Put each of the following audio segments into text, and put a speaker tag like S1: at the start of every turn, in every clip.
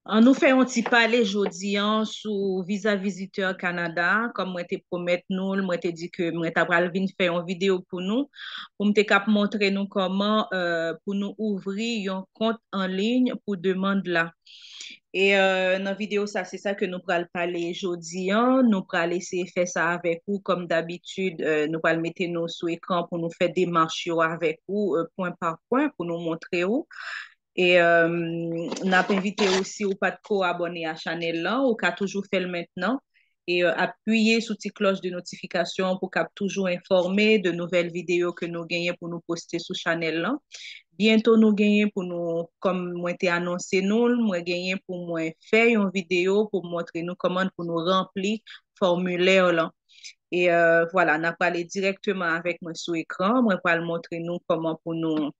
S1: On nous fait un petit parler jodi an sous Visa Visiteur Canada. Comme moi te promet nous, moi te dit que moi t'a pral vinn faire une vidéo pour me cap montrer nous comment pour nous ouvrir un compte en ligne pour demande là. Et dans la vidéo ça c'est ça que nous pral parler jodi an, nous pral essayer faire ça avec vous comme d'habitude, nous pral mettre nous sur écran pour nous faire démarche yo avec vous point par point pour nous montrer où. Et n'a pas invité aussi ou pas de co-abonner à la chaîne là, ou qu'a toujours fait le maintenant. Et appuyer sur la cloche de notification pour qu'à toujours informer de nouvelles vidéos que nous gagnons pour nous poster sur la chaîne là. Bientôt nous gagnons pour nous, comme moi t'ai annoncé nous, moi gagnons pour moi faire une vidéo pour montrer nous comment pour nous remplir formulaire là. Et voilà, on a parlé directement avec moi sur écran. Moi, pour le montrer nous comment pour nous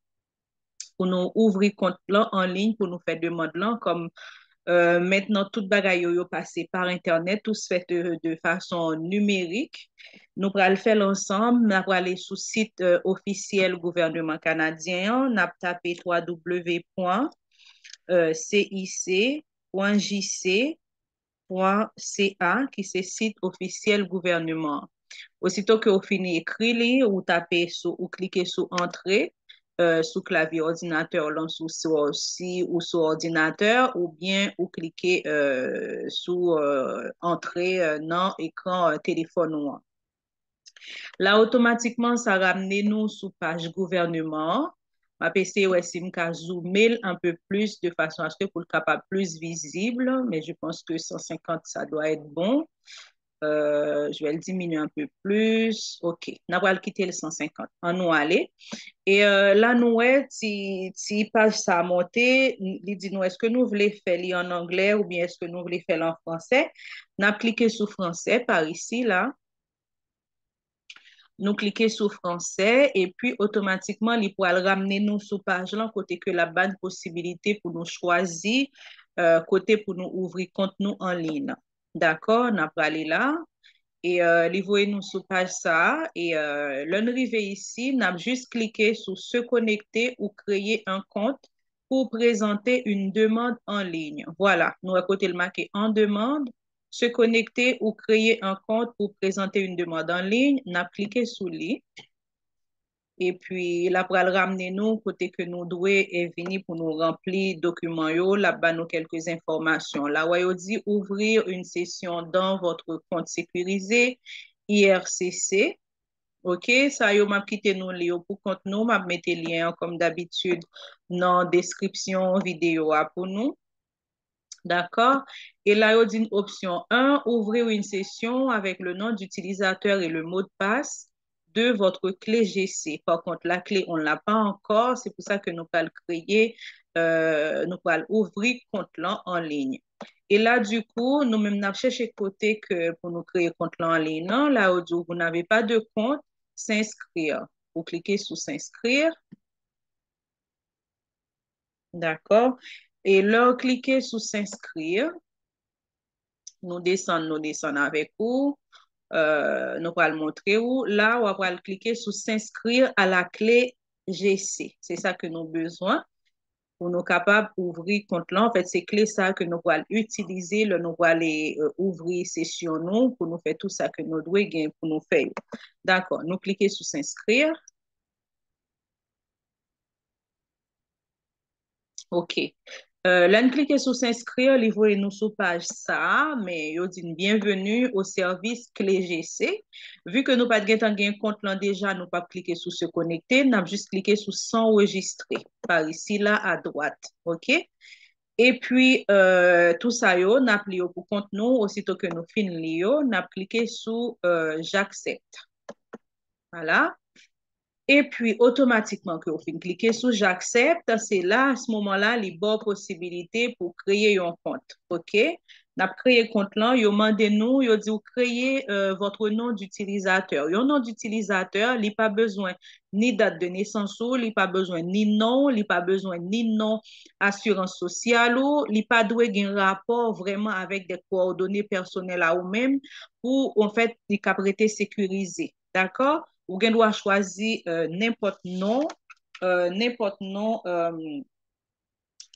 S1: ouvrir compte là en ligne, pour nous faire demande là, comme maintenant, tout bagaille yo passé par Internet, tout se fait de façon numérique. Nous allons le faire ensemble, nous allons aller sur le site officiel gouvernement canadien, nous allons taper www.cic.jc.ca, qui c'est site officiel gouvernement. Aussitôt que vous finissez d'écrire, vous tapez sur, ou cliquez sur Entrée, sous clavier ordinateur, là, ou sur ordinateur, ou bien vous cliquez sur Entrée dans l'écran téléphone. Là, automatiquement, ça ramène nous sur page gouvernement. Ma PC, ouais, si je zoomer un peu plus de façon à ce que pour le capable plus visible, mais je pense que 150, ça doit être bon. Je vais le diminuer un peu plus. OK. On va le quitter le 150. On nous aller. Et là, nous, si page ça a monté, il dit nous, est-ce que nous voulons faire en anglais ou bien est-ce que nous voulons faire en français? On a cliqué sur français par ici, là. Nous cliquons sur français et puis automatiquement, il pourra le ramener nous sur page là, côté que la bonne possibilité pour nous choisir, côté pour nous ouvrir compte nous en ligne. D'accord, on a pas aller là. Et il voit nous sur page ça. Et l'arrivée ici, on a juste cliqué sur se connecter ou créer un compte pour présenter une demande en ligne. Voilà, nous à côté le marqué en demande, se connecter ou créer un compte pour présenter une demande en ligne. On a cliqué sur lui. Et puis, là, pour le ramener nous, côté que nous devons et venir pour nous remplir documents, yo, là-bas, nous quelques informations. Là, où il dit ouvrir une session dans votre compte sécurisé IRCC. OK, ça, yo, m'a quitté nous, Léo, pour compte nous, m'a mettre lien, comme d'habitude, dans description vidéo pour nous. D'accord? Et là, il dit option 1, ouvrir une session avec le nom d'utilisateur et le mot de passe de votre clé GC. Par contre, la clé, on ne l'a pas encore. C'est pour ça que nous allons créer, nous allons ouvrir compte là en ligne. Et là, du coup, nous-mêmes, nous avons cherché côté que pour nous créer compte là en ligne. Non, là, vous n'avez pas de compte, s'inscrire. Vous cliquez sur s'inscrire. D'accord? Et là, cliquez sur s'inscrire. Nous descendons avec vous. Nous allons le montrer où. Là, on va cliquer sur s'inscrire à la clé GC. C'est ça que nous avons besoin pour nous capables d'ouvrir compte là. En fait, c'est clé ça que nous allons utiliser. Là, nous allons aller ouvrir session nous pour nous faire tout ça que nous devons gagner pour nous faire. D'accord. Nous cliquons sur s'inscrire. OK. Là, nous cliquons sur s'inscrire, il voit nous sur page ça, mais il dit bienvenue au service clé GC. Vu que nous pas de compte là déjà, nous pas cliquer sur se connecter, nous avons juste cliqué sur s'enregistrer par ici là à droite. OK? Et puis, tout ça, yo, n'a appelé pour compte nous, aussitôt que nous finissons, nous avons cliqué sur j'accepte. Voilà. Et puis, automatiquement, que vous cliquez sur j'accepte, c'est là, à ce moment-là, les bonnes possibilités pour créer un compte. OK? N'a créé compte là, vous demandez nous, vous dit, vous créez votre nom d'utilisateur. Un nom d'utilisateur, il n'y a pas besoin ni date de naissance, il n'y a pas besoin ni nom, il n'y a pas besoin ni nom assurance sociale, il n'y a pas de un rapport vraiment avec des coordonnées personnelles à vous-même pour, en fait, les capacités sécurisées. D'accord? Ou gen doit choisir n'importe nom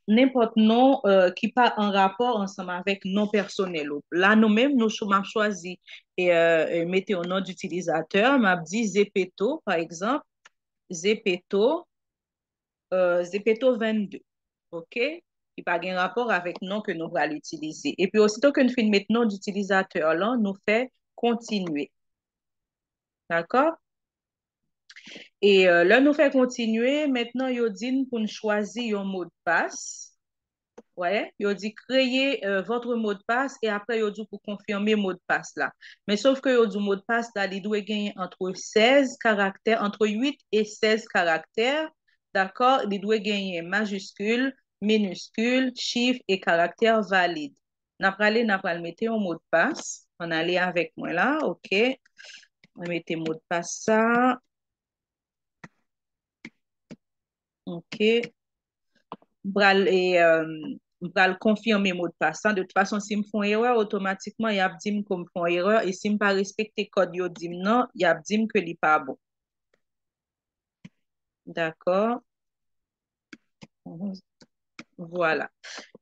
S1: n'importe nom qui pas en rapport ensemble avec nom personnel. Là, nous-mêmes, nous m'avons choisi et mettez un nom d'utilisateur. M'a dit Zepeto, par exemple. Zepeto, Zepeto 22. OK? Qui pas un rapport avec nom que nous allons utiliser. Et puis, aussitôt que nous finissons mettre nom d'utilisateur, là, nous fait continuer. D'accord? Et là, nous fait continuer. Maintenant, il dit pour nous choisir un mot de passe. Ouais, il dit créer votre mot de passe et après, il dit pour confirmer le mot de passe là. Mais sauf que il dit mot de passe là, il doit gagner entre 16 caractères, entre 8 et 16 caractères. D'accord? Il doit gagner majuscule, minuscule, chiffre et caractère valide. N'a pas mettre un mot de passe. On allait avec moi là, OK. On va mettre mot de passe ça. OK. Bral et bral confirmer mot de passe. De toute façon, si me font erreur, automatiquement, il a dit que me font erreur. Et si me pas respecter code, yo dit non, il a dit que n'est pas bon. D'accord. Voilà.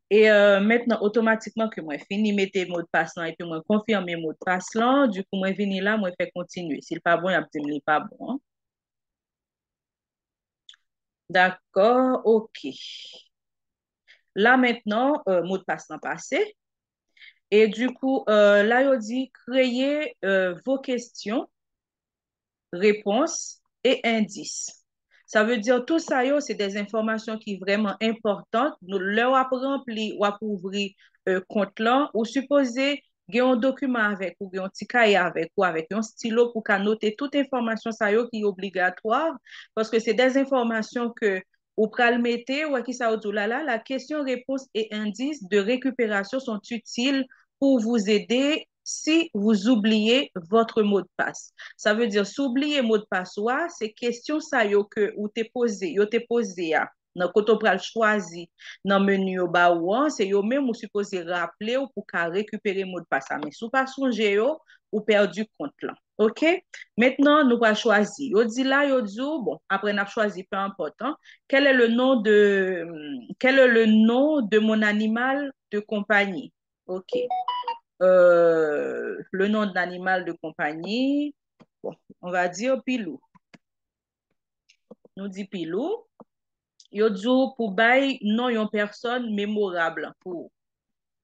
S1: Et maintenant, automatiquement que moi fini mettre mot de passe là et puis moi confirmer mot de passe là, du coup, moi vini là, moi fait continuer. S'il pas bon, il a dit que n'est pas bon. Hein. D'accord, OK. Là maintenant, mot de passe là passé. Et du coup, là, il dit créer vos questions, réponses et indices. Ça veut dire tout ça, c'est des informations qui sont vraiment importantes. Nous leur rempli ou ouvrir compte là, ou supposé qu'il y a un document avec, ou un petit cahier avec, ou avec un stylo pour noter toute information ça qui est obligatoire, parce que c'est des informations que ou pral mettre, ou qui ça ou là, la question, réponse et indice de récupération sont utiles pour vous aider si vous oubliez votre mot de passe. Ça veut dire, si oubliez mot de passe, c'est question ça yo que ou t'es posé, yo t'es posé à. Dans quand on pral choisi dans menu au bas ou c'est yo même ou supposé rappeler ou pour récupérer mot de passe. Mais sous pas songer yo ou perdu compte là. OK? Maintenant, nous allons choisir. Yo dit là, yo dit, bon, après on a choisi, peu importe. Hein, quel est le nom de mon animal de compagnie? OK. Le nom de l'animal de compagnie, bon, on va dire Pilou. Nous dit Pilou. Yo dit pour bay non yon personne mémorable pour.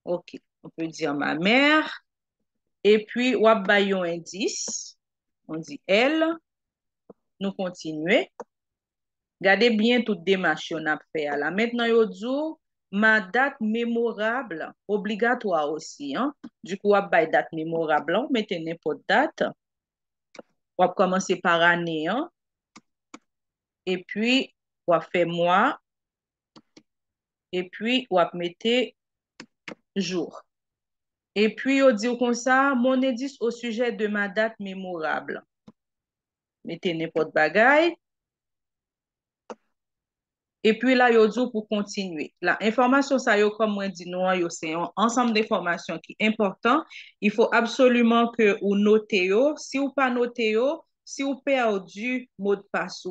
S1: OK. On peut dire ma mère. Et puis, wap bay yon indice. On dit elle. Nous continuons. Gardez bien toute démarche qu'on a fait là. Maintenant, yo dit ma date mémorable, obligatoire aussi. Hein? Du coup, wap bay date mémorable. On mette n'importe date. On va commencer par année, hein? Et puis, on va faire mois, et puis, on va mettre jour. Et puis, on dit comme ça, mon indice au sujet de ma date mémorable. Mettez n'importe bagaille. Et puis là, yo dit pour continuer. La information, ça yo, comme moi dit, nous, c'est un ensemble d'informations qui est important. Il faut absolument que vous notez yo. Si vous pas notez yo, si vous perdu mot de passe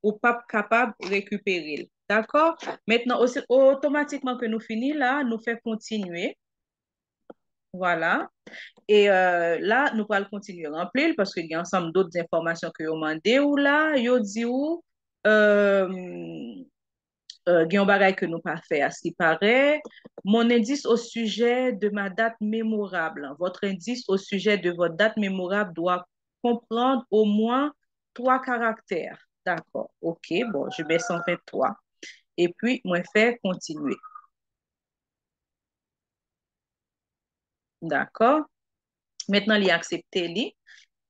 S1: ou pas capable de récupérer. D'accord? Maintenant, automatiquement que nous finissons là, nous fait continuer. Voilà. Et là, nous allons continuer à remplir parce qu'il y a ensemble d'autres informations que vous demandez ou là, yo dit ou, gen bagay que nous pas fait à ce qui paraît. Mon indice au sujet de ma date mémorable. Votre indice au sujet de votre date mémorable doit comprendre au moins 3 caractères. D'accord. OK. Bon, je mets 123. Et puis, moi, faire continuer. D'accord. Maintenant, il accepté.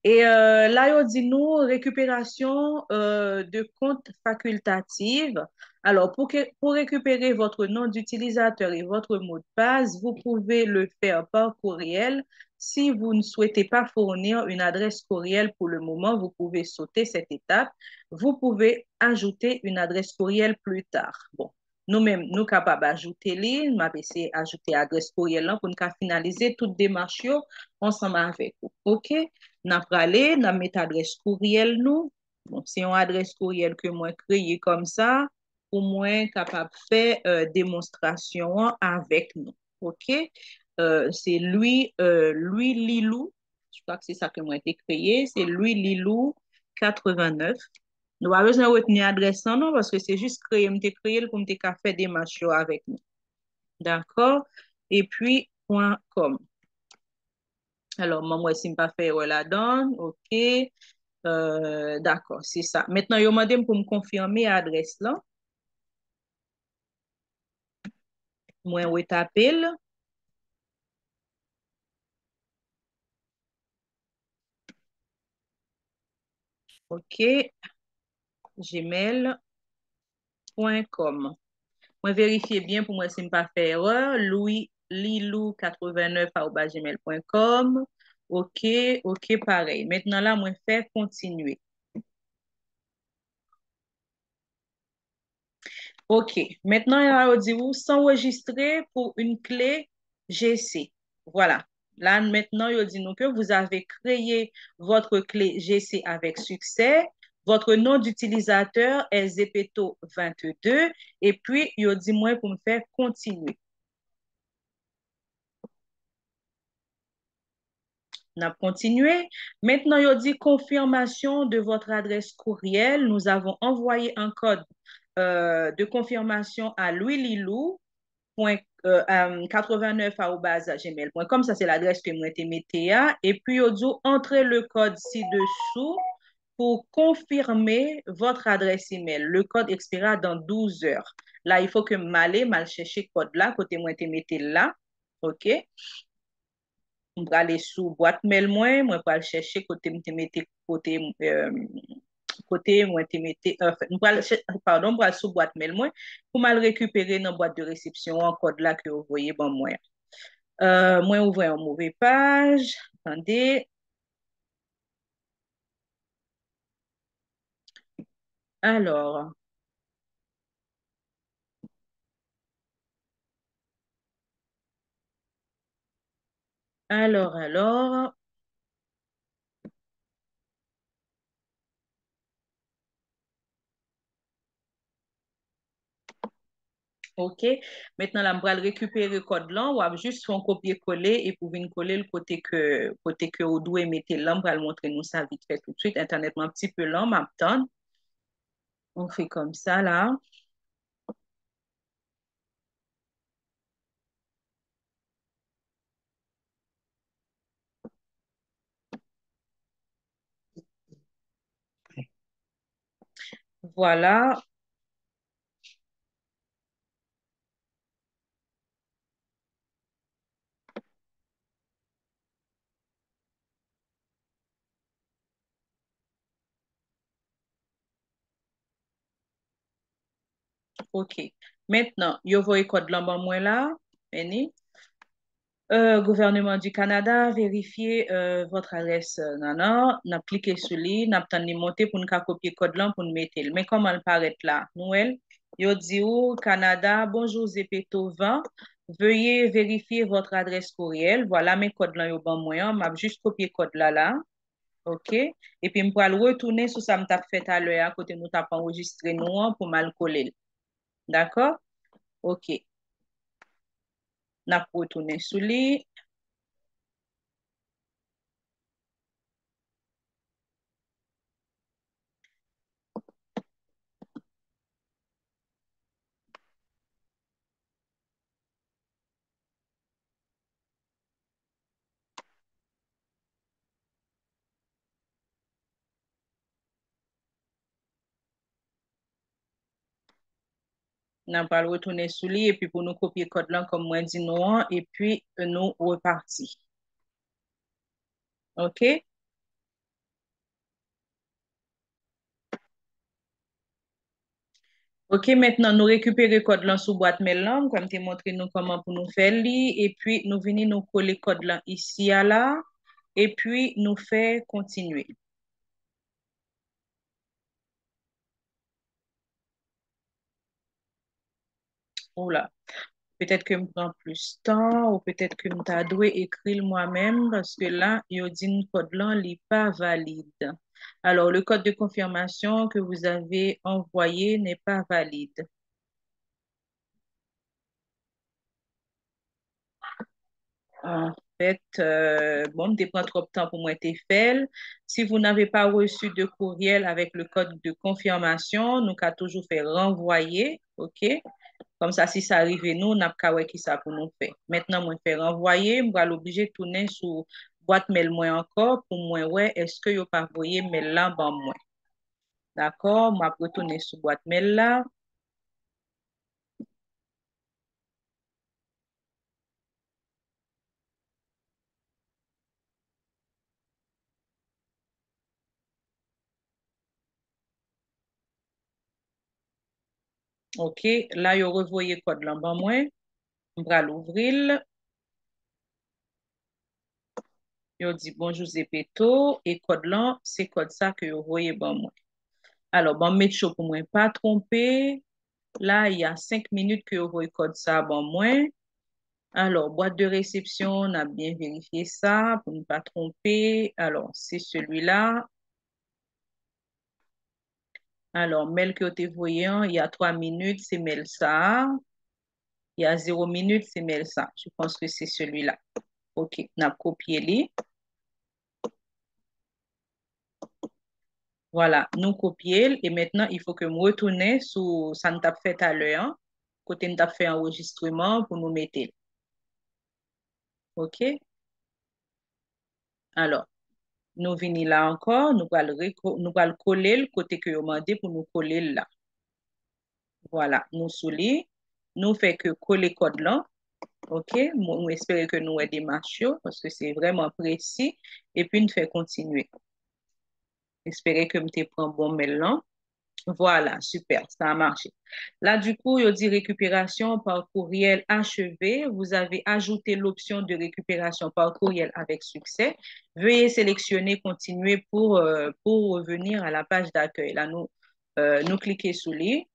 S1: Et là, il dit nous, récupération de compte facultative. Alors, pour récupérer votre nom d'utilisateur et votre mot de passe, vous pouvez le faire par courriel. Si vous ne souhaitez pas fournir une adresse courriel pour le moment, vous pouvez sauter cette étape. Vous pouvez ajouter une adresse courriel plus tard. Bon, nous-mêmes, nous sommes capables d'ajouter l'île, m'abaisser ajouter adresse courriel là pour nous finaliser toute démarche ensemble avec vous. OK? N'a pralé, n'a met adresse courriel nous. Bon, c'est une adresse courriel que moi créé comme ça. pour moins capable de faire démonstration avec nous. OK? C'est lui Lilou. Je crois que c'est ça que moi été créé. C'est lui Lilou 89. Nous avons besoin de retenir l'adresse non parce que c'est juste créé, m'te créé pour m'te faire des matchs avec nous. D'accord? Et puis, .com. Alors, moi, si je ne pas faire la donne, OK. D'accord, c'est ça. Maintenant, il m'a demandé pour me confirmer l'adresse là. Moi, où t'appelle. OK. Gmail.com. Moi, vérifiez bien pour moi si je ne pas faire erreur. Louis Lilou89@gmail.com. OK, OK, pareil. Maintenant, là, moi, faire continuer. OK. Maintenant, il va dire s'enregistrer pour une clé GC. Voilà. Là, maintenant, il dit nous que vous avez créé votre clé GC avec succès. Votre nom d'utilisateur est Zepeto22. Et puis, il dit moi pour me faire continuer. On a continué. Maintenant, il dit confirmation de votre adresse courriel. Nous avons envoyé un code de confirmation à Louis Lilou. 89@gmail.com. Ça, c'est l'adresse que moi t'ai mettée. Et puis, il dit entrez le code ci-dessous pour confirmer votre adresse email. Le code expirera dans 12 heures. Là, il faut que mal chercher le code là, côté moi t'ai mettez là. OK? On va aller sous boîte mail moi pour aller chercher côté me mettez côté moi te mettez pardon, pour aller sous boîte mail moi pour mal récupérer dans boîte de réception en code là que vous voyez bon moi. Moi ouvrir une mauvaise page. Attendez. Alors, alors. OK. Maintenant, là, je vais récupérer le code là. On va juste faire un copier-coller et pour venir coller le côté que vous devez mettre là. On va le montrer nous ça vite fait tout de suite. Internet, un petit peu lent, m'attend. On fait comme ça, là. Voilà. OK. Maintenant, vous voyez le code là, bon, moi là. Veni. Gouvernement du Canada, vérifiez votre adresse. Non, non, n'a cliqué sur lui, n'a pas monter pour nous copier le code là pour nous mettre. Mais comment le paraît là? Noël, yo dit où Canada, bonjour Zepeto 20. Veuillez vérifier votre adresse courriel. Voilà mes codes là, yo bon moyen. M'a juste copié le code là là. OK? Et puis, je vais le retourner sur ça que je fait à l'heure à côté nous t'as enregistré nous pour mal coller. D'accord? OK. N'a retourné sur lui. N'a pas le retourner sur lui et puis pour nous copier le code là comme moi dit nous et puis nous reparti. OK? OK, maintenant nous récupérer le code là sous boîte mail là, comme tu montré nous comment pour nous faire li et puis nous venir nous coller le code là ici à là et puis nous faire continuer. Oula. Peut-être que me prend plus de temps ou peut-être que me t'a doué écrire moi-même parce que là, il dit le code là n'est pas valide. Alors, le code de confirmation que vous avez envoyé n'est pas valide. En fait, bon, me prend trop de temps pour moi te faire. Si vous n'avez pas reçu de courriel avec le code de confirmation, nous qu'à toujours faire renvoyer, OK? Comme ça, si ça arrive, nous, n'a pas ouais qui ça pour nous faire. Maintenant, moi, faire renvoyer, je vais l'obliger de tourner sur boîte mail moi encore pour moi, ouais, est-ce que vous pas envoyé mail là, bon, moi. D'accord? Je vais retourner sur boîte mail là. OK? Là, vous revoyez code là, bon, moi. Je vais l'ouvrir. Yo dit bonjour Zepeto et code là, c'est code ça que vous voyez bon moi. Alors, bon, mettre chaud pour moi pas tromper. Là, il y a 5 minutes que vous voyez code ça bon moi. Alors, boîte de réception, on a bien vérifié ça pour ne pas tromper. Alors, c'est celui-là. Alors, mail que vous voyez, il y a 3 minutes, c'est mail ça. Il y a 0 minute, c'est mail ça. Je pense que c'est celui-là. OK, on a copié les. Voilà, nous copier et maintenant il faut que nous retournions sur ça nous t'a fait à l'heure, hein, côté nous t'a fait enregistrement pour nous mettre. OK? Alors, nous venons là encore, nous allons coller le côté que vous demandé pour nous coller là. Voilà, nous soulignons, nous fait que coller code là. OK? Nous espérons que nous aider démarche parce que c'est vraiment précis et puis nous fait continuer. Espérez que nous te prend bon mail là. Voilà, super, ça a marché. Là, du coup, il dit récupération par courriel achevé. Vous avez ajouté l'option de récupération par courriel avec succès. Veuillez sélectionner continuer pour revenir à la page d'accueil. Là, nous cliquons sur lui.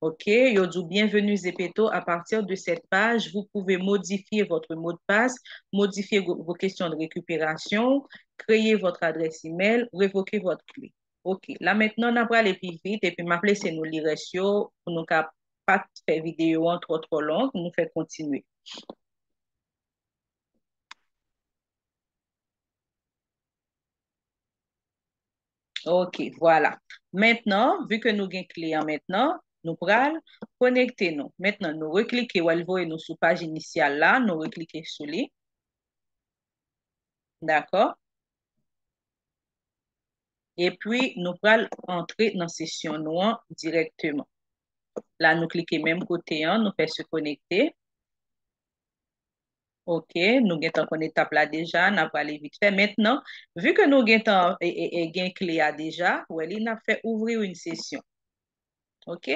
S1: OK, yo dit bienvenue Zepeto. À partir de cette page, vous pouvez modifier votre mot de passe, modifier vos questions de récupération, créer votre adresse email, révoquer votre clé. OK, là maintenant, on va aller plus vite et puis m'appeler c'est nous les ratios pour nous pas faire vidéo en trop longue, nous faire continuer. OK, voilà. Maintenant, vu que nous avons client maintenant, nous prenons connecter nous. Maintenant, nous recliquer ou aller nous sur page initiale là, nous recliquer sur lui. D'accord? Et puis, nous allons entrer dans la session noire directement. Là, nous cliquons même côté 1, nous faisons se connecter. OK, nous avons une étape là déjà, nous allons aller vite fait. Maintenant, vu que nous avons une clé à déjà, il a fait ouvrir une session. OK?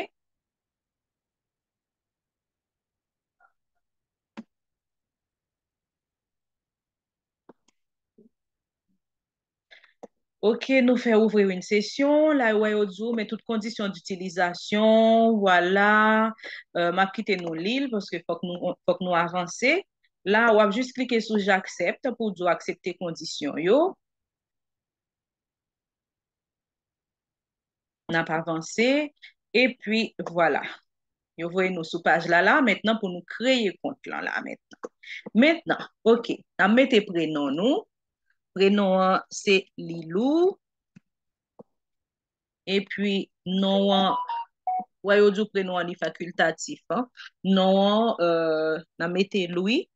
S1: OK, nous faisons ouvrir une session. Là, ouais, audio, mais toutes conditions d'utilisation, voilà. M'a quitté nous l'île parce que faut que nous avancer. Là, on va juste cliquer sur j'accepte pour dire accepter conditions, yo. On n'a pas avancé. Et puis, voilà. Vous voyez nous sur page là, maintenant pour nous créer compte là, maintenant. Maintenant, OK. On mettez prénom nous. Prénom, c'est Lilou. Et puis, nom, ouais, du prénom est facultatif. Hein. Nom, on mettez Louis.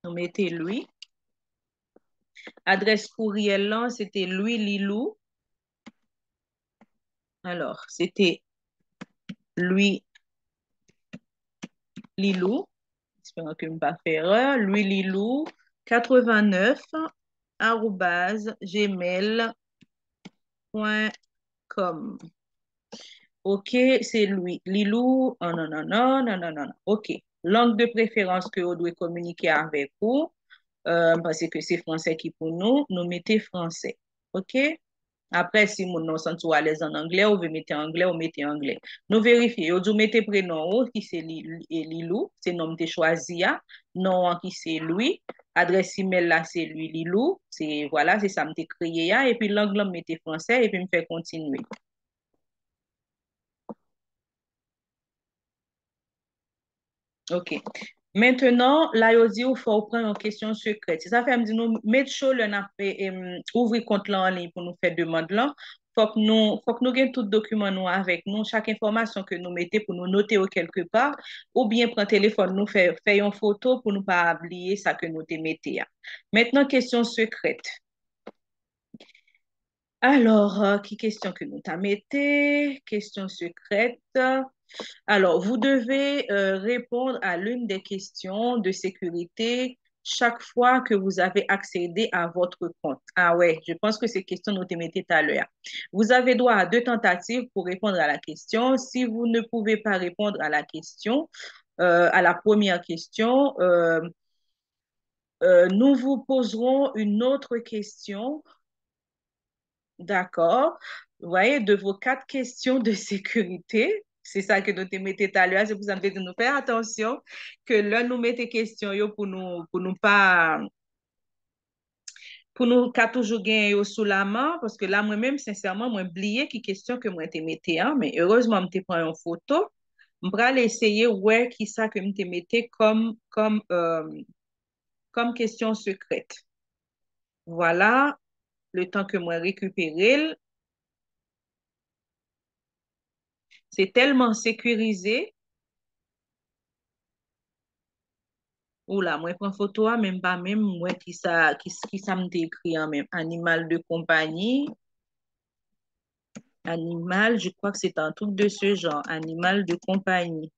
S1: On mettez Louis. Adresse courriel là, c'était Louis Lilou. Alors, c'était Louis Lilou. J'espère que je ne vais pas faire erreur. Louis Lilou 89 arrobase gmail.com. OK, c'est Louis Lilou. Oh, non, non, non, non, non, non, non. OK. Langue de préférence que vous devez communiquer avec vous, parce que c'est français qui pour nous, nous mettez français. OK? Après, si mon nom sent à l'aise en anglais, vous mettez anglais, vous mettez anglais. Nous vérifions, vous mettez prénom qui c'est Lilou, c'est nom que choisi, nom qui c'est Louis, adresse email là c'est lui Lilou, c'est voilà, c'est ça me créé et puis l'anglais mettez français et puis me fait continuer. OK. Maintenant, là, il dit qu'il faut prendre une question secrète. Si ça fait, me dit nous, mettre chaud, le n'a ouvrir compte là en ligne pour nous faire demande là. Faut que nous ayons tout document nous avec nous, chaque information que nous mettons pour nous noter au quelque part, ou bien prendre téléphone, nous faire une photo pour ne pas oublier ça que nous te mettons. Maintenant, question secrète. Alors, qui question que nous t'as mettée? Question secrète. Alors, vous devez répondre à l'une des questions de sécurité chaque fois que vous avez accédé à votre compte. Ah ouais, je pense que ces questions nous t'ai mettées tout à l'heure. Vous avez droit à 2 tentatives pour répondre à la question. Si vous ne pouvez pas répondre à la question, à la première question, nous vous poserons une autre question. D'accord. Vous voyez, de vos 4 questions de sécurité, c'est ça que nous te mettons tout à l'heure, c'est pour ça que nous faire attention que là, nous mettons questions yo pour nous pas, pour nous qu'à toujours gagner yo sous la main, parce que là, moi-même, sincèrement, moi, oublié qui question que moi te mettais, hein, mais heureusement, je te prends une photo. Je vais aller essayer, ouais, qui ça que je te mettais comme question secrète. Voilà, le temps que moi récupérer. C'est tellement sécurisé. Oula, moi, prends photo, même pas même, moi, qui ça me décrit, hein, même. Animal de compagnie. Animal, je crois que c'est un truc de ce genre. Animal de compagnie.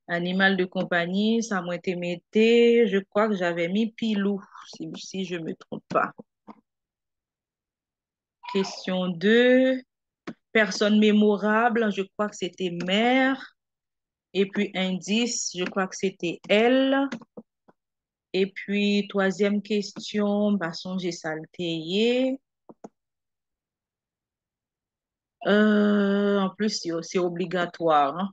S1: Animal de compagnie, ça m'a été metté. Je crois que j'avais mis Pilou, si je me trompe pas. Question 2. Personne mémorable, je crois que c'était mère. Et puis indice, je crois que c'était elle. Et puis, troisième question, bah, j'ai saltéé. En plus, c'est obligatoire, hein.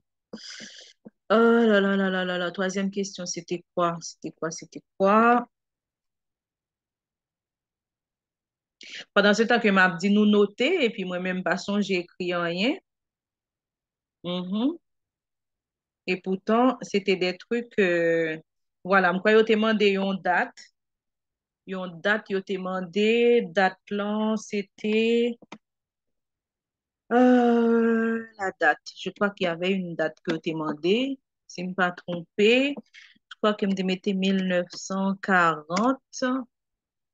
S1: Oh là là là là là là. Troisième question, c'était quoi? C'était quoi? C'était quoi? Pendant ce temps que m'a dit nous noter, et puis moi-même, passons, j'ai écrit rien. Mhm. Et pourtant, c'était des trucs, voilà, moi, yo te demandé une date, yo te demandé, date là, c'était, la date. Je crois qu'il y avait une date que yo te demandé, si je ne me pas trompé. Je crois que me mettais 1940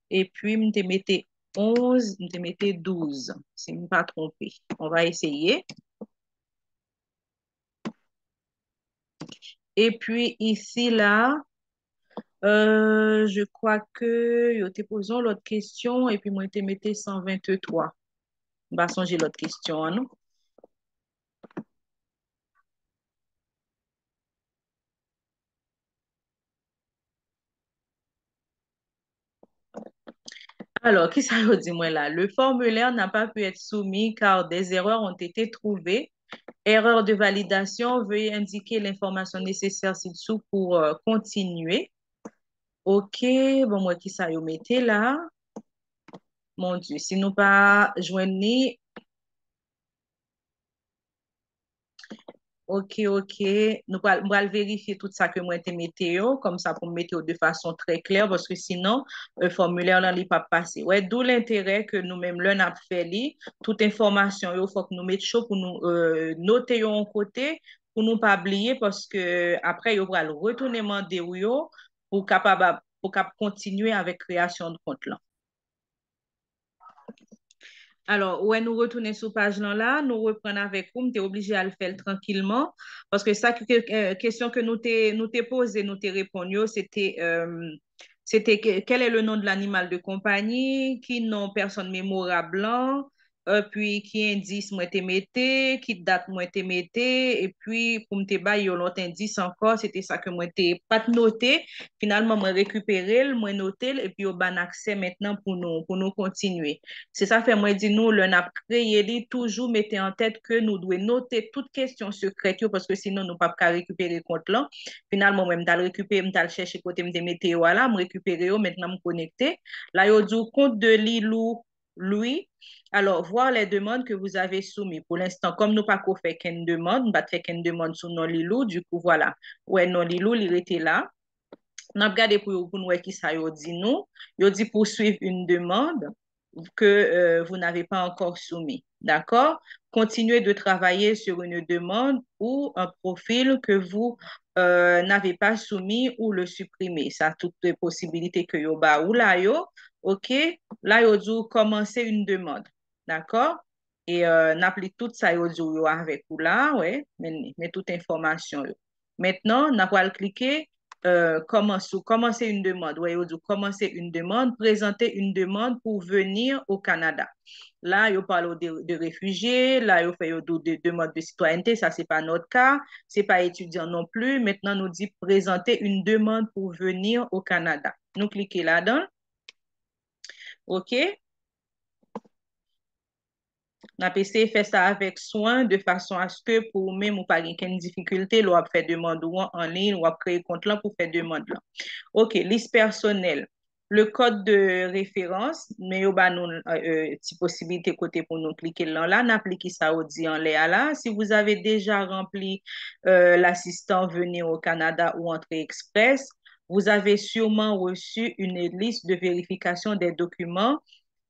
S1: et puis me mettais 11, me mettais 12, si je ne me pas trompé. On va essayer. Et puis ici, là, je crois que yo te posons l'autre question et puis moi te mettais 123. Bah, songer l'autre question, hein, non? Alors, qui ça veut dire moi là? Le formulaire n'a pas pu être soumis car des erreurs ont été trouvées. Erreur de validation, veuillez indiquer l'information nécessaire ci-dessous pour continuer. OK, bon, moi, qui ça y mettez là? Mon Dieu, si nous pas joindre, OK, OK, nous allons vérifier tout ça que moi, te météo, comme ça pour mettre de façon très claire, parce que sinon, le formulaire là, il pas passé. Ouais, d'où l'intérêt que nous-mêmes, là, n'a fait li, toute information, il faut que nous mettions chaud pour nous noter en côté, pour nous pas oublier, parce que après, il va le retourner demander pour continuer avec création de compte là. Alors, ouais, nous retourner sur page là, nous reprenons avec vous, tu es obligé à le faire tranquillement, parce que ça, question que nous t'ai posée, nous t'ai répondu, c'était quel est le nom de l'animal de compagnie, qui nom personne mémorable, blanc, puis qui indice moi t'ai metté, qui date moi t'ai metté, et puis pour me te bailler l'autre indice encore, c'était ça que moi t'ai pas noté. Finalement, moi récupérer, moi noter, et puis au ban accès maintenant pour nous continuer. C'est ça fait moi dit nous le n'a créé li toujours mettez en tête que nous devons noter toutes questions secrètes yo, parce que sinon nous pas qu'à récupérer compte là. Finalement moi m'dal récupérer m'dal chercher côté m'te mettre là, me récupérer yo maintenant me connecter. Là yo dit compte de Lilou lui. Alors, voir les demandes que vous avez soumises. Pour l'instant, comme nous pas qu'on fait qu'une demande, nous pas fait qu'une demande sur non Lilou, du coup, voilà. Ouais, non Lilou, il était là. On a regardé pour nous qui ça yo dit nous. Yo dit poursuivre une demande que vous n'avez pas encore soumise. D'accord? Continuez de travailler sur une demande ou un profil que vous n'avez pas soumis ou le supprimer. Ça a toutes les possibilités que yo ba ou là yo. OK? Là yo dit commencer une demande. D'accord? Et n'applique tout ça yo dit yo avec ou là, ouais, mais toute information yo. Maintenant, on va cliquer commencer une demande. Ouais, yo dit commencer une demande, présenter une demande pour venir au Canada. Là, il parle de réfugiés, là, il fait de demande de citoyenneté, ça, c'est pas notre cas, c'est pas étudiant non plus. Maintenant, nous dit présenter une demande pour venir au Canada. Nous cliquons là-dedans. OK? On a essayé de faire ça avec soin de façon à ce que pour même ou pas une difficulté, l'on a fait demande ou en ligne, ou a créé compte là pour faire demande là. OK, liste personnelle. Le code de référence, mais il y a une possibilité côté pour nous cliquer là, n'appliquer ça au dit en l'air là. Si vous avez déjà rempli l'assistant venir au Canada ou entrée express, vous avez sûrement reçu une liste de vérification des documents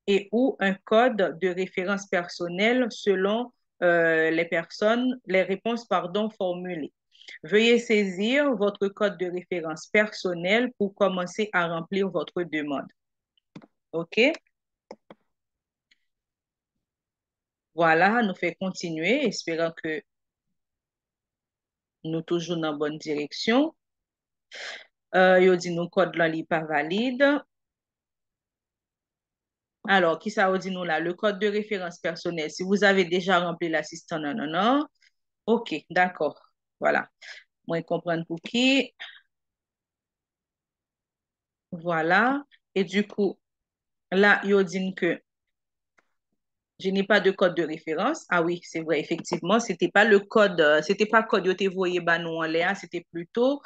S1: et ou un code de référence personnelle selon les réponses formulées. Veuillez saisir votre code de référence personnel pour commencer à remplir votre demande. OK? Voilà, nous fait continuer, espérant que nous toujours dans la bonne direction. Il dit nous code là n'est pas valide. Alors, qui ça dit nous là? Le code de référence personnel. Si vous avez déjà rempli l'assistant, non, non, non. OK, d'accord. Voilà. Moi, comprendre pour qui. Voilà. Et du coup, là, il dit que je n'ai pas de code de référence. Ah oui, c'est vrai, effectivement, c'était pas le code, c'était pas code yo te voye ba nous en l'air, c'était plutôt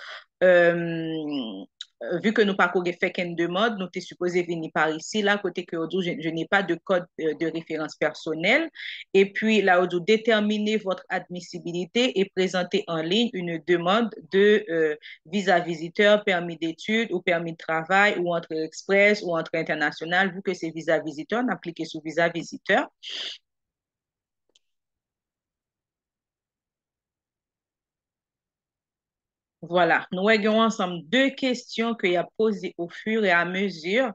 S1: vu que nous pas fait qu'une demande, nous t'es supposé venir par ici, là, côté que je n'ai pas de code de référence personnel. Et puis, là, déterminer votre admissibilité et présenter en ligne une demande de visa visiteur, permis d'études ou permis de travail ou entrée express ou entrée internationale, vu que c'est visa visiteur, on applique sur visa visiteur. Voilà, nous avons ensemble deux questions qu'il a posées au fur et à mesure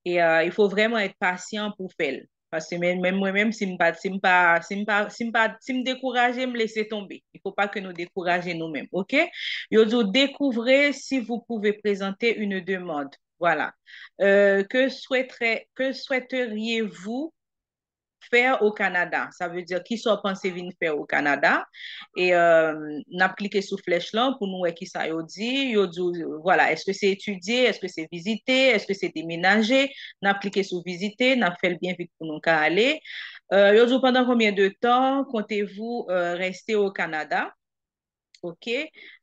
S1: et il faut vraiment être patient pour faire. Parce que même moi-même, si me décourager, me laisser tomber. Il ne faut pas que nous décourager nous-mêmes, OK? Yo dit, découvrez si vous pouvez présenter une demande. Voilà. Que souhaiteriez-vous faire au Canada? Ça veut dire qui sont pensé venir faire au Canada. Et n'a cliqué sur flèche là pour nous qui ça yo dit. Yo dit, voilà, est-ce que c'est étudier, est-ce que c'est visiter, est-ce que c'est déménager? N'a cliqué sur visiter, n'a fait le bien vite pour nous qu'à aller. Yo dit, pendant combien de temps comptez-vous rester au Canada? OK.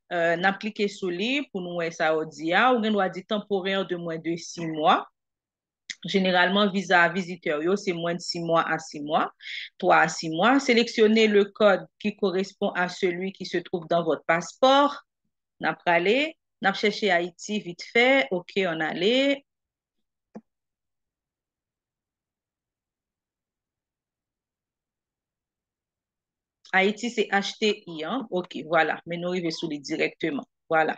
S1: N'a cliqué sur lui pour nous ça yo dit. Ou bien doit dit temporaire de moins de 6 mois. Généralement, visa visiteur, c'est moins de 6 mois à 6 mois, 3 à 6 mois. Sélectionnez le code qui correspond à celui qui se trouve dans votre passeport. N'a pas allé. N'a cherché Haïti vite fait. OK, on allait. Haïti, c'est HTI, hein? OK, voilà. Mais nous arrivons sous les directement. Voilà.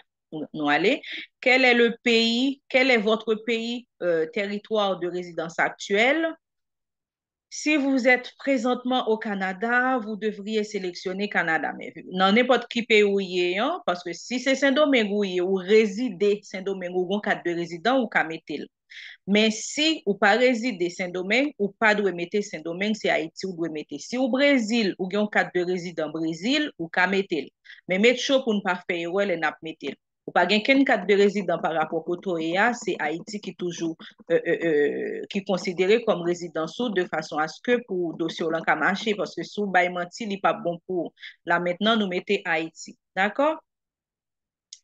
S1: Nous allons. Quel est votre pays, territoire de résidence actuelle? Si vous êtes présentement au Canada, vous devriez sélectionner Canada. Mais dans n'importe qui pays où il est, hein, parce que si c'est Saint-Domingue où il est, ou résidez Saint-Domingue ou bon cadre de résident, ou qu'à mettre. Mais si ou pas résider Saint-Domingue, ou pas doit mettre Saint-Domingue, c'est Haïti ou doit mettre. Si au Brésil, ou un cadre de résident Brésil, ou qu'à mettre. Mais mettre chaud pour ne pas faire erreur, les n'a mettre. Ou pas qu'un cadre de résident par rapport au TOEA, c'est Haïti qui toujours qui est considéré comme résident sous de façon à ce que pour dossier là marcher parce que sous bail menti n'est pas bon pour là maintenant nous mettons Haïti. D'accord?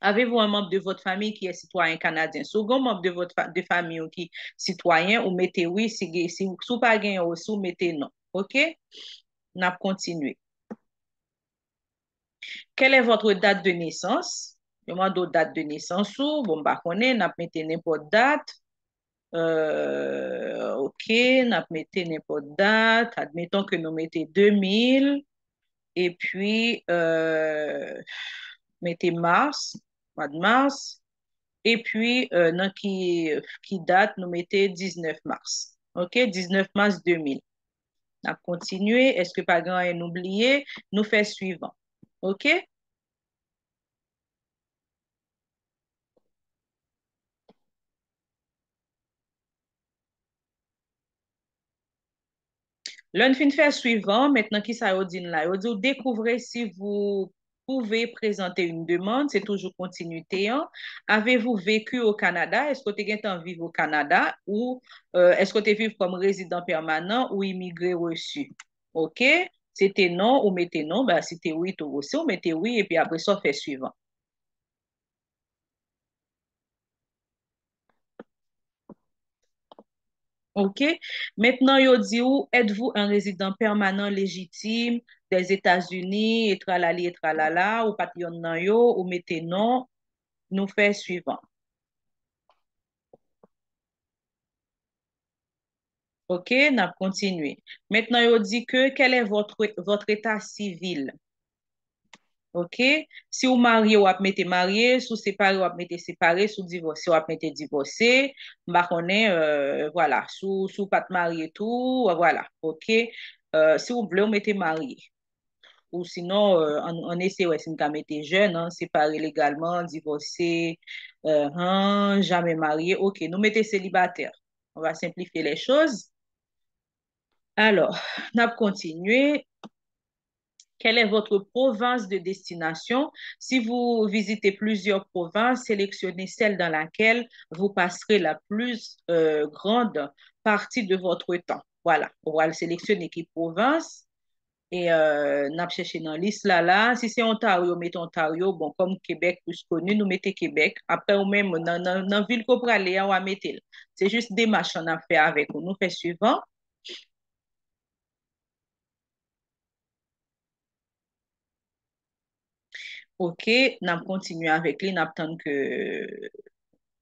S1: Avez-vous un membre de votre famille qui est citoyen canadien? Second membre de votre de famille ou qui est citoyen, ou mettez oui, si vous pas gagné aussi, ou mettez non. OK? On a continué. Quelle est votre date de naissance? Demande votre date de naissance ou, bon, bah, on est, n'a mettez n'importe date. OK, n'a mettez n'importe date. Admettons que nous mettez 2000. Et puis, mettez mars, mois de mars. Et puis, dans qui date, nous mettez 19 mars. OK, 19 mars 2000. On a continué. Est-ce que pas grand est oublié? Nous fait suivant. OK? L'un fin fait suivant, maintenant qui ça dit là, il dit découvrez si vous pouvez présenter une demande, c'est toujours continuité, hein. Avez-vous vécu au Canada? Est-ce que tu es en vivre au Canada ou est-ce que tu vivre comme résident permanent ou immigré reçu? OK? C'était non ou mettez non, ben, si c'était oui, tout aussi, ou mettez oui et puis après ça, fait suivant. OK? Maintenant, yo dit où êtes-vous un résident permanent légitime des États-Unis, et tralali et tralala, ou papillon nan yo, ou mettez non, nous fait suivant. OK? N'a continué. Maintenant, yo dit que quel est votre état civil? OK? Si vous mariez, vous mettez marié, si vous séparez, vous mettez séparé, si vous divorcez, vous mettez divorcé. Bah, on est, voilà, sous pas de marié tout, voilà. OK? Si vous voulez, vous mettez marié. Ou sinon, on essaie, ouais, si vous mettez jeune, hein, séparé légalement, divorcé, hein, jamais marié. OK, nous mettez célibataire. On va simplifier les choses. Alors, on a continué. Quelle est votre province de destination? Si vous visitez plusieurs provinces, sélectionnez celle dans laquelle vous passerez la plus grande partie de votre temps. Voilà, on va le sélectionner qui province et n'a cherché dans la liste là. Si c'est Ontario, mettez Ontario. Bon, comme Québec plus connu, nous mettez Québec. Après, ou même dans la ville qu'on pourra aller, on va mettre. C'est juste des machins à faire avec nous. Nous fait suivant. OK, n'a continué avec lui, n'a attendre que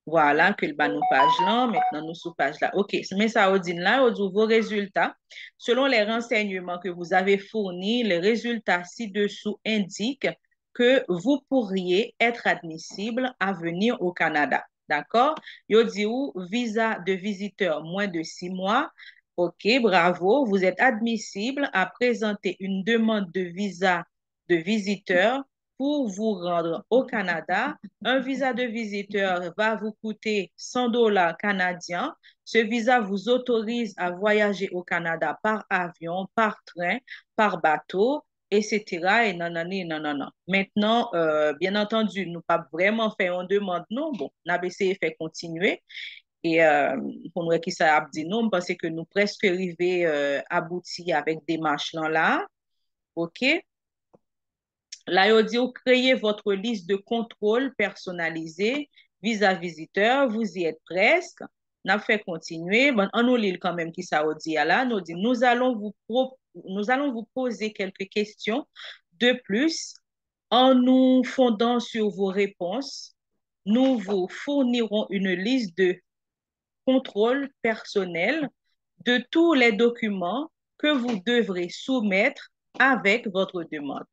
S1: voilà, que le bas nous page là, maintenant nous sous page là. OK, mais ça, Odine, là, on dit vos résultats. Selon les renseignements que vous avez fournis, les résultats ci-dessous indiquent que vous pourriez être admissible à venir au Canada. D'accord? Yo dit où visa de visiteur moins de 6 mois. OK, bravo. Vous êtes admissible à présenter une demande de visa de visiteur pour vous rendre au Canada. Un visa de visiteur va vous coûter 100 dollars canadiens. Ce visa vous autorise à voyager au Canada par avion, par train, par bateau, etc. Et nanani, nanana. Maintenant, bien entendu, nous pas vraiment fait une demande, non. Bon, on a essayé de faire continuer. Et pour nous, qui ça a dit non, parce que nous presque arrivés aboutis avec des marches là. OK? Là, il dit, vous créez votre liste de contrôle personnalisée visa visiteur. Vous y êtes presque. On a fait continuer. Bon, on nous lit quand même qui ça dit là. Nous dit, nous allons vous poser quelques questions de plus. En nous fondant sur vos réponses, nous vous fournirons une liste de contrôle personnel de tous les documents que vous devrez soumettre avec votre demande.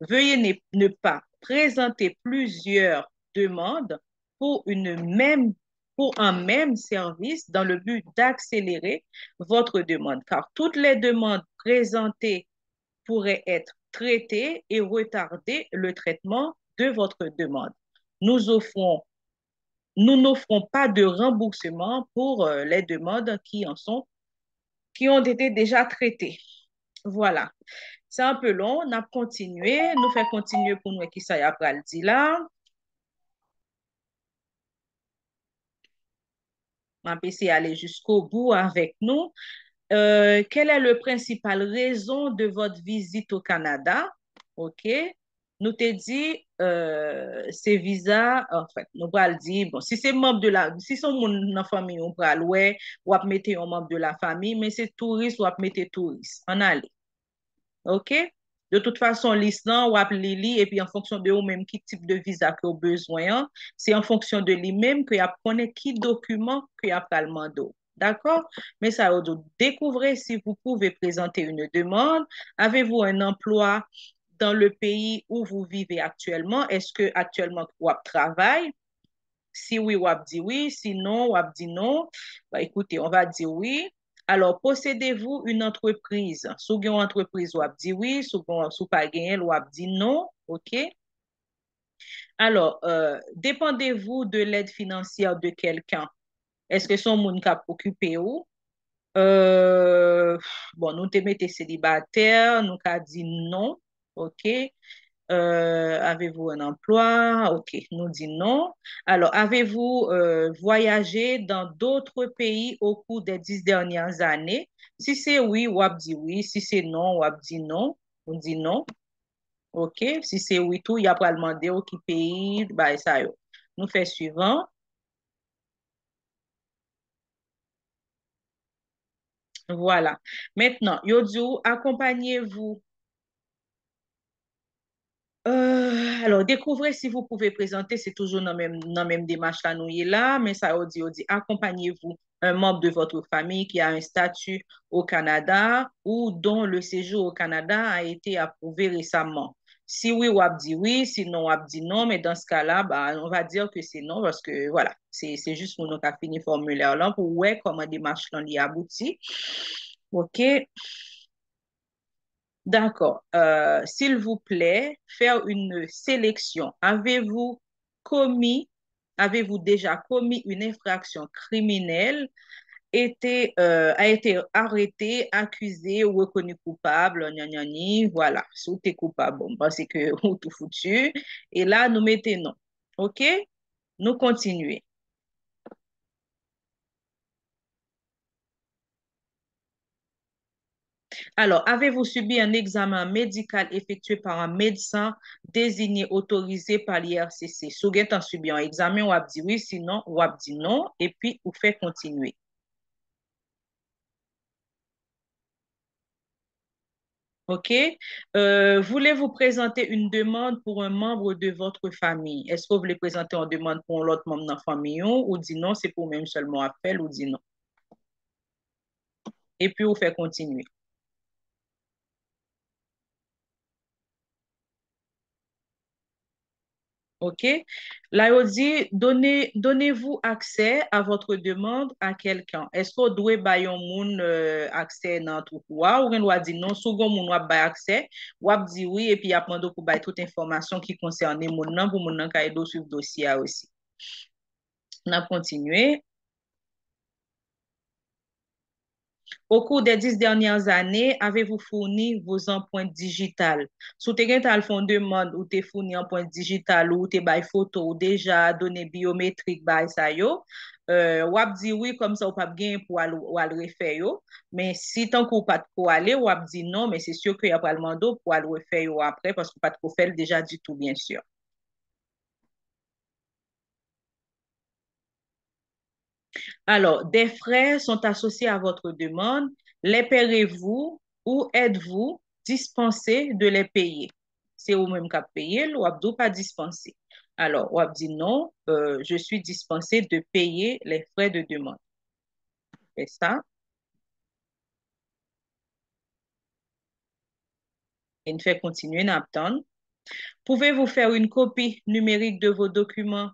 S1: Veuillez ne pas présenter plusieurs demandes pour pour un même service dans le but d'accélérer votre demande, car toutes les demandes présentées pourraient être traitées et retarder le traitement de votre demande. Nous offrons nous n'offrons pas de remboursement pour les demandes qui ont été déjà traitées. Voilà. C'est un peu long. On a continué. Nous fait continuer pour nous qui ça y a pral dit là. On a essayé d'aller jusqu'au bout avec nous. Quelle est la principale raison de votre visite au Canada? OK. nous te dit, ces visas, en fait, nous pral dire, bon, si c'est membre de la, si son moun nan famille, on pral, ouais, ou ap mette un membre de la famille, mais c'est touriste ou ap mette touriste, en aller. OK? De toute façon, liste là, ou ap li li, et puis en fonction de ou même qui type de visa que vous besoin, hein, c'est en fonction de lui-même que y a connaît qui document que y a pral mando. D'accord? Mais ça, découvrez si vous pouvez présenter une demande. Avez-vous un emploi dans le pays où vous vivez actuellement? Est-ce que actuellement vous travaillez? Si oui, ou ap dit oui. Sinon, ou ap dit non. Bah, écoutez, on va dire oui. Alors, possédez-vous une entreprise? Sou gen une entreprise, ou ap dit oui. Sou pa gen, ou ap dit non. OK? Alors, dépendez-vous de l'aide financière de quelqu'un? Est-ce que son moun kap occupé ou? Euh, bon, nous te mettez célibataire, nous ka dit non. OK? Avez-vous un emploi? OK, nous dit non. Alors, avez-vous voyagé dans d'autres pays au cours des 10 dernières années? Si c'est oui, ou ap dit oui. Si c'est non, ou ap dit non. On dit non. OK. Si c'est oui, tout, il y a pas demandé au qui pays, bah, ça yo. Nous fait suivant. Voilà. Maintenant, yo dit ou, accompagnez-vous. Alors, découvrez si vous pouvez présenter, c'est toujours dans même démarche là, nous y est là, mais ça on dit, accompagnez-vous un membre de votre famille qui a un statut au Canada ou dont le séjour au Canada a été approuvé récemment. Si oui, ou dit oui, sinon, ou dit non, mais dans ce cas-là, bah, on va dire que c'est non parce que voilà, c'est juste pour nous qu'à finir le formulaire là pour voir comment démarche là y aboutit. OK. D'accord. S'il vous plaît, faire une sélection. Commis, avez-vous déjà commis une infraction criminelle, a été arrêté, accusé ou reconnu coupable, gna, gna, gna, voilà. Si vous êtes coupable, bon, parce que vous tout foutu. Et là, nous mettons non. OK? Nous continuons. Alors, avez-vous subi un examen médical effectué par un médecin désigné autorisé par l'IRCC? Si vous avez subi un examen, ou dit oui, sinon, ou dit non, et puis vous faites continuer. OK? Voulez-vous présenter une demande pour un membre de votre famille? Est-ce que vous voulez présenter une demande pour l'autre membre de la famille ou dit non, c'est pour même seulement appel ou dit non? Et puis vous faites continuer. OK? Là, il dit, donnez-vous accès à votre demande à quelqu'un. Est-ce que vous devez bailler un moun accès dans tout quoi? Ou bien doit dire non, second moun wap bay accès, wap dit oui, et puis après demandé pour bailler toute information qui concerne moun nan, pour moun nan ka edo suivre dossier aussi. On a continué. Au cours des 10 dernières années, avez-vous fourni vos empreintes digitales? Si tu as fait une demande ou tu fourni empreintes digitales ou tu as photo ou déjà données biométriques, bah, ça yo, ou dit oui, comme ça, ou pas bien pour aller refaire yo. Mais si tant qu'on pas pour aller, ou dit non, mais c'est sûr qu'il y a pas le mando pour aller refaire yo après parce que pas de faire déjà du tout, bien sûr. Alors, des frais sont associés à votre demande. Les paierez-vous ou êtes-vous dispensé de les payer? C'est vous-même qui payez, ou abdou pas dispensé. Alors, ou dit non, je suis dispensé de payer les frais de demande. C'est ça. Et une fait continuer, n'attendre. Pouvez-vous faire une copie numérique de vos documents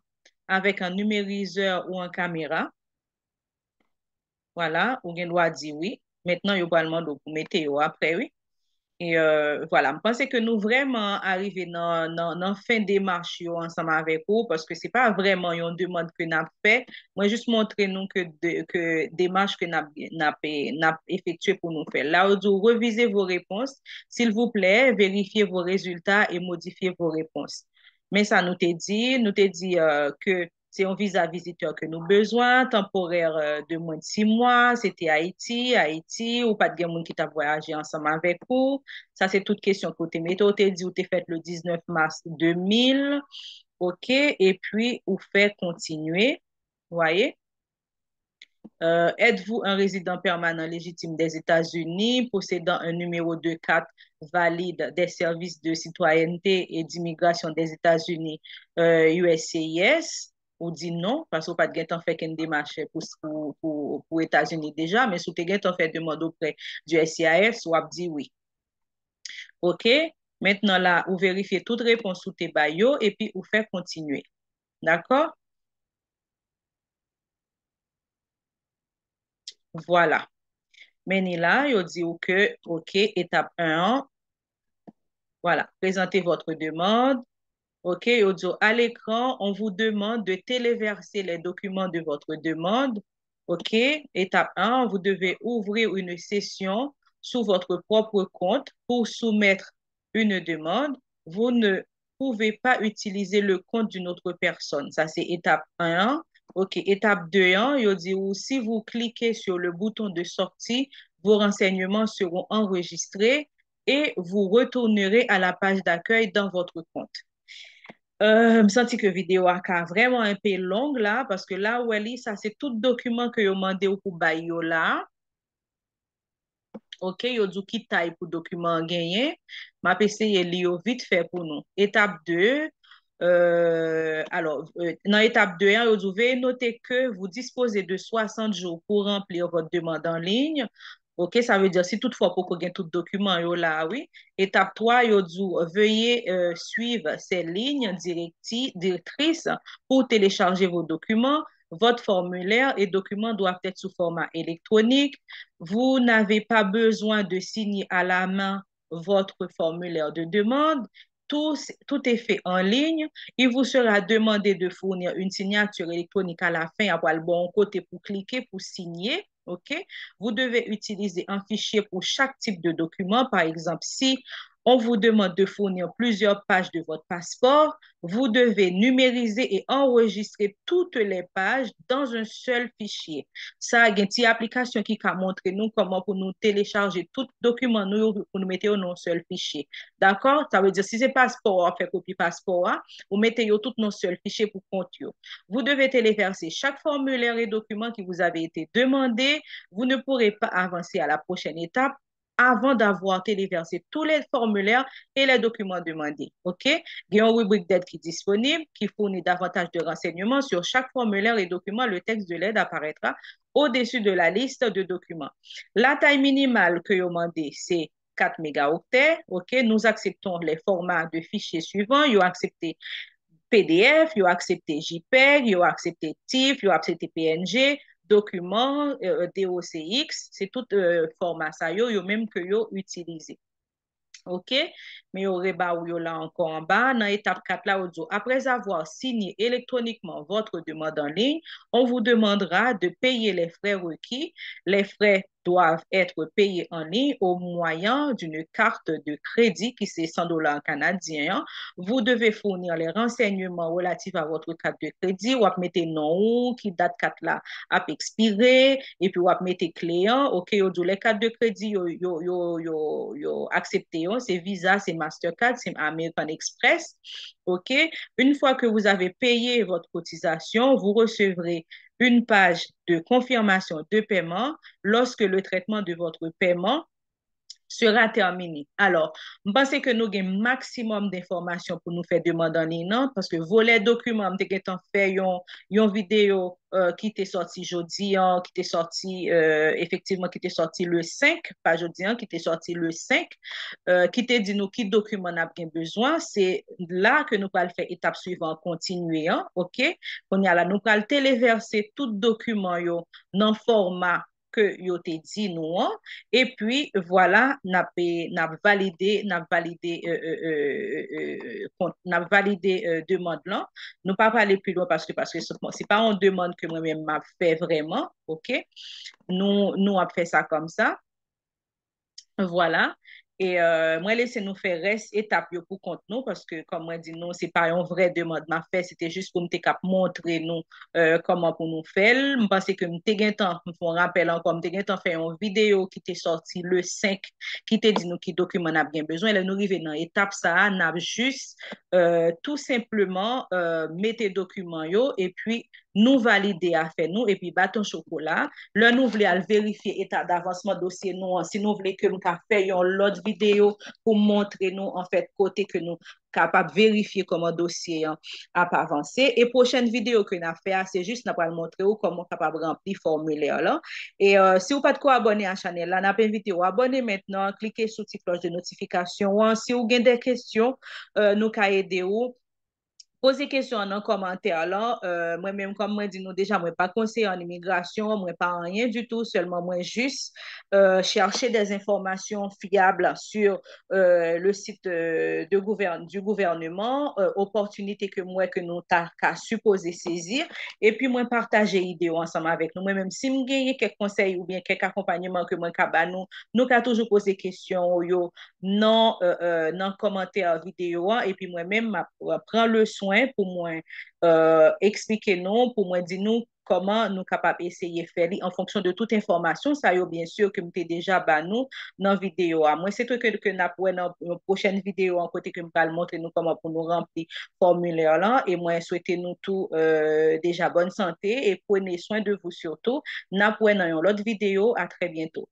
S1: avec un numériseur ou une caméra? Voilà, ou bien doit dire oui. Maintenant, il va demander pour mettre après, oui. Et voilà, je pense que nous vraiment arrivés dans fin démarche yo ensemble avec vous parce que c'est pas vraiment une demande que nous avons fait. Moi, juste montrer nous que démarche que nous avons effectuée pour nous faire. Là, vous revisez vos réponses. S'il vous plaît, vérifiez vos résultats et modifiez vos réponses. Mais ça nous t'a dit que C'est un visa visiteur que nous besoin, temporaire de moins de 6 mois. C'était Haïti, ou pas de monde qui t'a voyagé ensemble avec vous. Ça, c'est toute question côté météo. T'es dit ou t'es fait le 19 mars 2000. OK. Et puis, ou fait continuer. Voyez? Êtes-vous un résident permanent légitime des États-Unis, possédant un numéro de carte valide des services de citoyenneté et d'immigration des États-Unis, USCIS, ou dit non, parce que pas de gain fait qu'une démarche pour États-Unis déjà, mais si vous avez fait demande auprès du SCIS, ou dit oui. OK? Maintenant là, vous vérifiez toute réponse sous tes baillots et puis vous faites continuer. D'accord? Voilà. Mais là, il dit que, OK, étape 1, voilà, présentez votre demande. OK, il dit à l'écran, on vous demande de téléverser les documents de votre demande. OK, étape 1, vous devez ouvrir une session sous votre propre compte pour soumettre une demande. Vous ne pouvez pas utiliser le compte d'une autre personne. Ça, c'est étape 1. OK, étape 2, il dit, ou si vous cliquez sur le bouton de sortie, vos renseignements seront enregistrés et vous retournerez à la page d'accueil dans votre compte. Je me sens que la vidéo a vraiment un peu longue là, parce que là, Welly, ça c'est tout document que vous demandé pour bayo là. OK, yo dit qui taille pour document gagné. Ma essayer lire vite fait pour nous. Étape 2. Dans étape 2, hein, vous devez noter que vous disposez de 60 jours pour remplir votre demande en ligne. OK, ça veut dire si toutefois pour qu'on ait tout document yo là, oui. Étape 3, yo dit veuillez suivre ces lignes directrices pour télécharger vos documents. Votre formulaire et documents doivent être sous format électronique. Vous n'avez pas besoin de signer à la main votre formulaire de demande. Tout est fait en ligne. Il vous sera demandé de fournir une signature électronique à la fin, après le bon côté pour cliquer, pour signer. OK? Vous devez utiliser un fichier pour chaque type de document. Par exemple, si on vous demande de fournir plusieurs pages de votre passeport, vous devez numériser et enregistrer toutes les pages dans un seul fichier. Ça, il y a une petite application qui a montré nous comment pour nous télécharger tout document nous, pour nous mettre dans un seul fichier. D'accord? Ça veut dire si c'est passeport, on fait copie passeport, hein, vous mettez tout dans un seul fichier pour compte. Vous devez téléverser chaque formulaire et document qui vous avait été demandé. Vous ne pourrez pas avancer à la prochaine étape avant d'avoir téléversé tous les formulaires et les documents demandés. OK? Il y a une rubrique d'aide qui est disponible, qui fournit davantage de renseignements sur chaque formulaire et document. Le texte de l'aide apparaîtra au-dessus de la liste de documents. La taille minimale que vous demandez, c'est 4 mégaoctets. OK? Nous acceptons les formats de fichiers suivants. Vous acceptez PDF, vous acceptez JPEG, vous acceptez TIFF, vous acceptez PNG, documents, DOCX, c'est tout format ça, yo même que vous utilisez. OK? Mais au rebat ou là encore en bas, dans l'étape 4 là, après avoir signé électroniquement votre demande en ligne, on vous demandera de payer les frais requis. Les frais doivent être payés en ligne au moyen d'une carte de crédit qui c'est 100 dollars canadiens. Vous devez fournir les renseignements relatifs à votre carte de crédit. Ou mettez nom qui date carte là a expiré et puis ou mettez client. OK, les cartes de crédit yo accepté, c'est Visa, c'est Mastercard, c'est American Express. OK, une fois que vous avez payé votre cotisation, vous recevrez une page de confirmation de paiement lorsque le traitement de votre paiement sera terminé. Alors, je pense que nous avons un maximum d'informations pour nous faire demander en ligne, non? Parce que voler documents, nous avons fait une vidéo qui était sortie jeudi, qui était sortie, effectivement, qui était sortie le 5, pas jeudi, qui était sortie le 5, qui te dit nous qui document n'a bien besoin. C'est là que nous allons faire étape suivante, continuer, hein? OK? On y a là, nous allons téléverser tout document dans format que yo te dit nous, hein? Et puis voilà, n'a validé demande là. Nous pas parler plus loin parce que c'est pas une demande que moi-même m'a fait vraiment, OK? Nous a fait ça comme ça. Voilà. Et moi, laissez nous faire reste étape yo pour compte nous parce que, comme moi dit, nous, c'est pas un vrai demande m'a fait, c'était juste pour me montrer nous comment pour nous faire. Je pense que me te temps, me font rappel encore, me te temps fait une vidéo qui était sortie le 5 qui te dit nous qui document a bien besoin. Là, nous arrivons dans l'étape ça, n'a juste tout simplement mettez documents yo et puis nous valider à faire nous et puis bâton chocolat. Là, nous voulons vérifier l'état d'avancement dossier nous. Si nous voulons que nous fassions l'autre vidéo pour montrer nous, en fait, côté que nous capable de vérifier comment le dossier a avancé. Et prochaine vidéo que nous avons fait, c'est juste nous allons montrer comment capable de remplir le formulaire là. Et si vous n'êtes pas de quoi abonner à la chaîne là, nous invité à abonner maintenant, cliquez sur la cloche de notification. Si vous avez des questions, nous allons aider vous. Posez question en commentaire là. Moi-même, comme moi dit, nous déjà, moi pas conseiller en immigration, moi pas en rien du tout, seulement moi juste chercher des informations fiables sur le site du gouvernement, opportunités que moi que nous qu'à supposer saisir, et puis moi partager idées ensemble avec nous. Moi-même, si me gagne quelques conseils ou bien quelques accompagnements que moi nous qu'à toujours poser question yo non commentaire vidéo et puis moi-même prends le soin pour moi expliquer nous pour moi dire nous comment nous capables essayer de faire en fonction de toute information ça y est bien sûr que m'était déjà ba nous dans vidéo moi c'est tout que n'a pour dans une prochaine vidéo en côté que me va montrer nous comment pour nous remplir formulaire là et moi souhaiter nous tout déjà bonne santé et prenez soin de vous surtout n'a pour dans une autre vidéo à très bientôt.